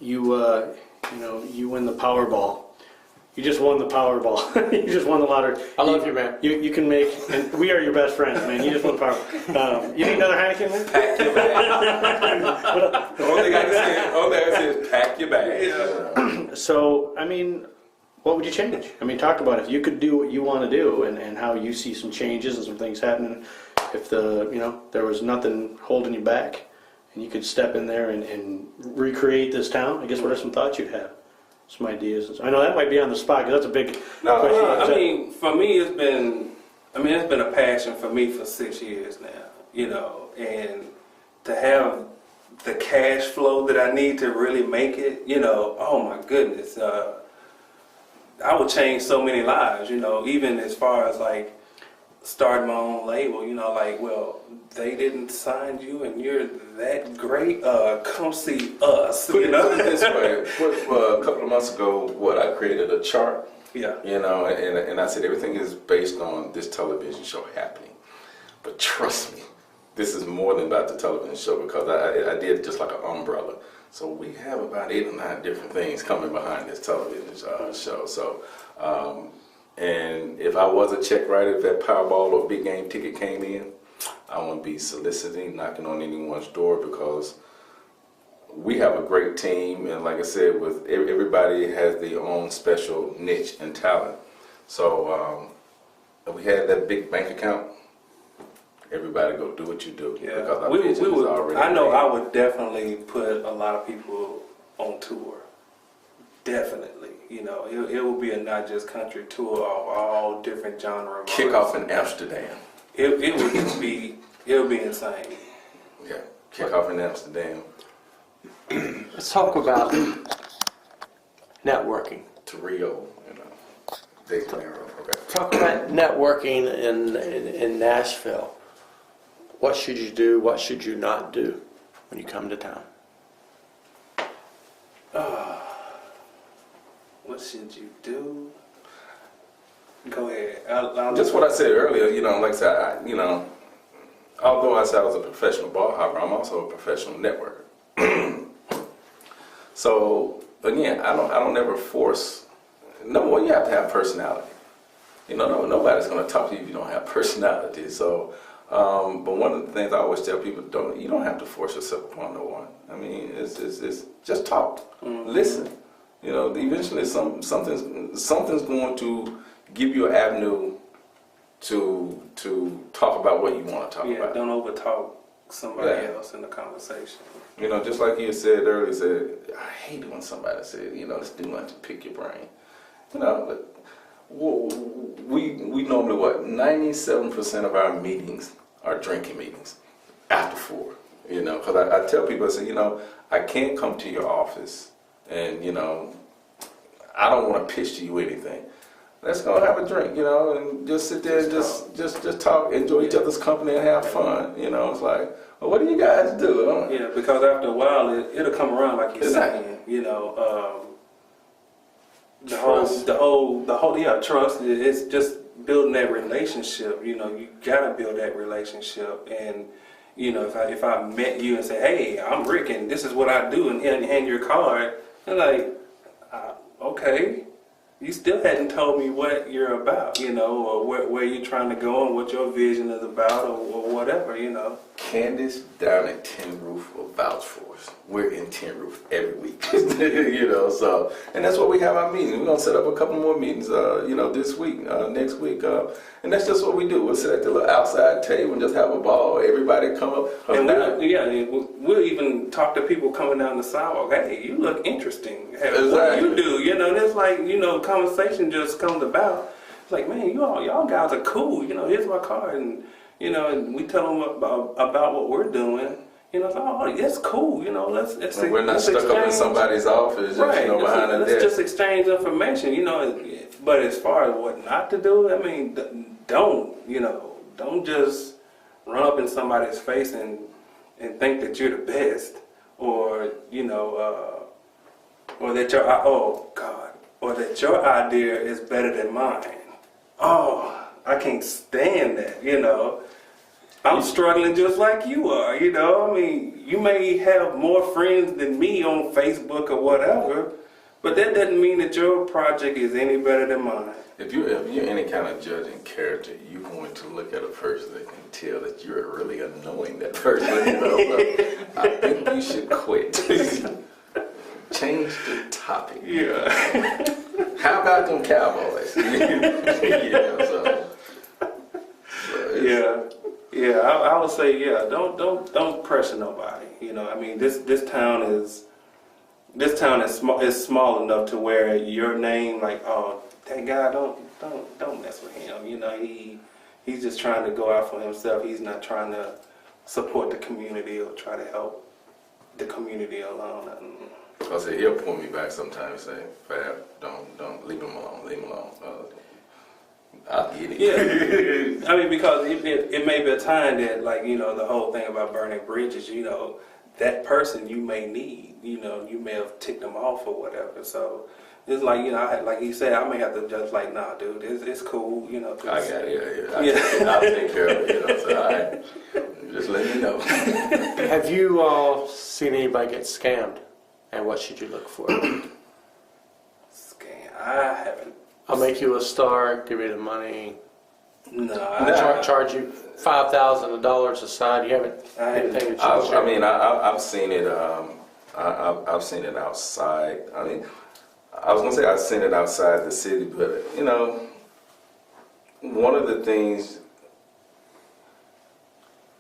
you win the Powerball. You just won the Powerball. You just won the lottery. I love you, man. You can make, and we are your best friends, man. You just won the Powerball. You need another Heineken, man? Pack your bag. The only thing I can say is pack your bag. Yeah. So, I mean, what would you change? I mean, talk about if you could do what you want to do and how you see some changes and some things happening. If there was nothing holding you back and you could step in there and recreate this town, I guess what are some thoughts you'd have? Some ideas. I know that might be on the spot because that's a big question. No. I mean, for me, it's been a passion for me for 6 years now, and to have the cash flow that I need to really make it, oh my goodness, I would change so many lives, even as far as like starting my own label, well, they didn't sign you and you're that great, come see us, Put it this way, a couple of months ago, I created a chart, and I said everything is based on this television show happening, but trust me, this is more than about the television show because I did just like an umbrella. So we have about 8 or 9 different things coming behind this television show. So, and if I was a check writer, if that Powerball or big game ticket came in, I wouldn't be soliciting, knocking on anyone's door because we have a great team. And like I said, with everybody has their own special niche and talent. So we had that big bank account. Everybody go do what you do. Yeah, because our vision is already I know made. I would definitely put a lot of people on tour. Definitely, it will be a not just country tour of all different genres. Kick off in Amsterdam. It would be insane. Yeah, kick off in Amsterdam. Let's talk about networking. To Rio, De Janeiro. Okay. Talk about networking in Nashville. What should you do? What should you not do when you come to town? What should you do? Go ahead. Just what I said earlier, like I said, although I said I was a professional ball hopper, I'm also a professional networker. So again, I don't ever force. Number one, you have to have personality. Nobody's going to talk to you if you don't have personality. So, but one of the things I always tell people, you don't have to force yourself upon no one. I mean, it's just talk, listen. Eventually something's going to give you an avenue to talk about what you want to talk about. Don't overtalk somebody else in the conversation. Just like you said earlier, I hate when somebody said, let's do nothing to pick your brain. We normally 97% of our meetings are drinking meetings after 4. Because I tell people, I say, I can't come to your office and I don't want to pitch to you anything. Let's go have a drink, and just sit there and just talk, enjoy each other's company and have fun. It's like, well, what do you guys do? Yeah, because after a while it'll come around like you're saying. The whole trust. It's just building that relationship. You gotta build that relationship, and if I met you and say, hey, I'm Rick and this is what I do, and hand your card, and like, okay, you still hadn't told me what you're about, or where you're trying to go and what your vision is about, or whatever, Candace down at Tin Roof will vouch for us. We're in Tin Roof every week, so, and that's what we have our meetings. We're going to set up a couple more meetings, this week, next week, and that's just what we do. We'll sit at the little outside table and just have a ball. Everybody come up. And we'll even talk to people coming down the sidewalk. Hey, you look interesting. Hey, exactly. What do you do? And it's like, conversation just comes about. It's like, man, y'all guys are cool. Here's my card, and and we tell them about what we're doing. It's like, oh, that's cool. Let's and we're not stuck up in somebody's office, right? Behind a desk. Let's just exchange information. But as far as what not to do, I mean, don't just run up in somebody's face and think that you're the best, or or that your idea is better than mine. Oh, I can't stand that. I'm struggling just like you are, you know. I mean, you may have more friends than me on Facebook or whatever, but that doesn't mean that your project is any better than mine. If you're any kind of judging character, you're going to look at a person that can tell that you're really annoying that person. You know? So I think you should quit. Change the topic. Yeah. How about them Cowboys? Yeah, I would say, yeah, don't pressure nobody. You know, I mean, this town is small enough to where your name, like, oh, that guy, don't mess with him. You know, he's just trying to go out for himself. He's not trying to support the community or try to help the community alone. I say he'll pull me back sometimes. Say, Fab, don't leave him alone. Leave him alone. I'll get it. Yeah, I mean, because it may be a time that, like, you know, the whole thing about burning bridges, you know, that person you may need, you know, you may have ticked them off or whatever. So it's like, you know, like he said, I may have to just like, nah, dude, it's cool, you know. I got it, yeah. I'll take care of it, you know. So just let me know. Have you all seen anybody get scammed? And what should you look for? Scam? I haven't. I'll make you a star, give you the money. No, charge you $5,000 aside. You haven't anything that you I mean, I've seen it. I've seen it outside. I mean, I was gonna say I've seen it outside the city, but you know, one of the things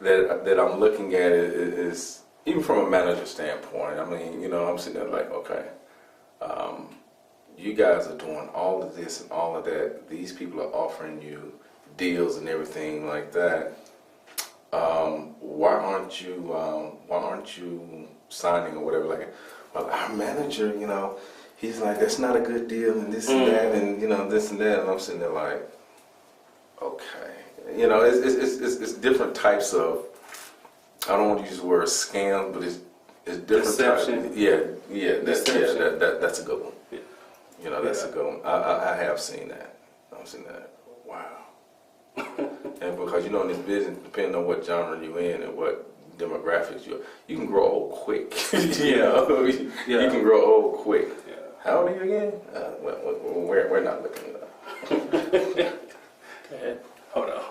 that I'm looking at is even from a manager standpoint. I mean, you know, I'm sitting there like, okay, you guys are doing all of this and all of that. These people are offering you deals and everything like that. Why aren't you signing or whatever? Like, well, our manager, you know, he's like, that's not a good deal and this and that and you know this and that. And I'm sitting there like, okay, you know, it's different types of. I don't want to use the word scam, but it's different deception. types. That's a good one. Yeah. You know, that's a good one. I have seen that. I've seen that. Wow. And because you know in this business, depending on what genre you're in and what demographics you can grow old quick. You know, you can grow old quick. Yeah. How old are you again? We're not looking it up. Go ahead. Hold on.